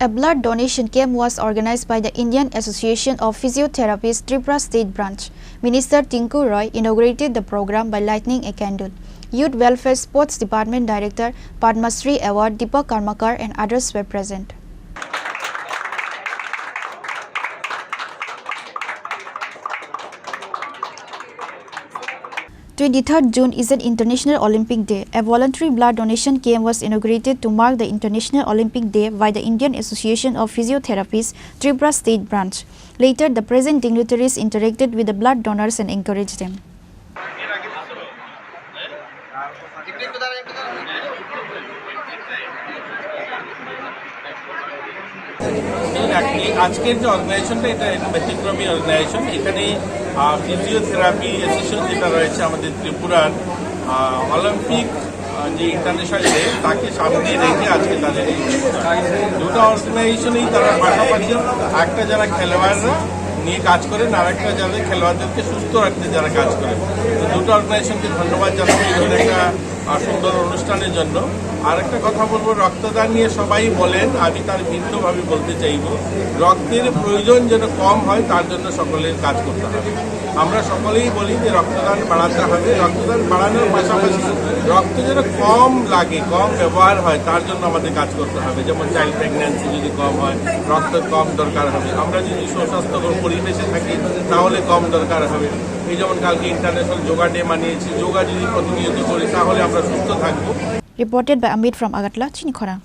A blood donation camp was organized by the Indian Association of Physiotherapists Tripura State Branch. Minister Tinku Roy inaugurated the program by lighting a candle. Youth Welfare Sports Department Director Padma Shri Award Deepak Karmakar and others were present. June 23rd is an International Olympic Day. A voluntary blood donation camp was inaugurated to mark the International Olympic Day by the Indian Association of Physiotherapists Tripura State Branch. Later, the present dignitaries interacted with the blood donors and encouraged them. আজকের যে অর্গানাইজেশনটা এটা ব্যতিক্রমী organisation. এখানে physiotherapy association যেটা রয়েছে আমাদের ত্রিপুরার Olympic যে ইন্টারন্যাশনাল ডে তাকে সামনে রেখে আজকে তাদের দুটো অর্গানাইজেশনেই তারা পাশাপাশি একটা যারা খেলোয়াড়রা নিয়ে কাজ করেন আর একটা যাদের খেলোয়াড়দেরকে সুস্থ রাখতে যারা কাজ করেন। তো দুটো অর্গানাইজেশনকে ধন্যবাদ জানাবো এই ধরনের একটা সুন্দর অনুষ্ঠানের জন্য। আর একটা কথা বলবো, রক্তদান নিয়ে সবাই বলেন, আমি তার ভিন্নভাবে বলতে চাইব রক্তের প্রয়োজন যেন কম হয় তার জন্য সকলের কাজ করতে হবে। আমরা সকলেই বলি যে রক্তদান বাড়াতে হবে, রক্তদান বাড়ানোর পাশাপাশি রক্ত যেন কম লাগে, কম ব্যবহার হয় তার জন্য আমাদের কাজ করতে হবে। যেমন চাইল্ড প্রেগন্যান্সি যদি কম হয় রক্ত কম দরকার হবে, আমরা যদি সুস্বাস্থ্যকর পরিবেশে থাকি তাহলে কম দরকার হবে। এই যেমন কালকে ইন্টারন্যাশনাল যোগা ডে মানিয়েছি, যোগা যদি প্রতিনিয়ত করি তাহলে আমরা সুস্থ থাকবো। Reported by Amit from Agatla, Chini Khorang.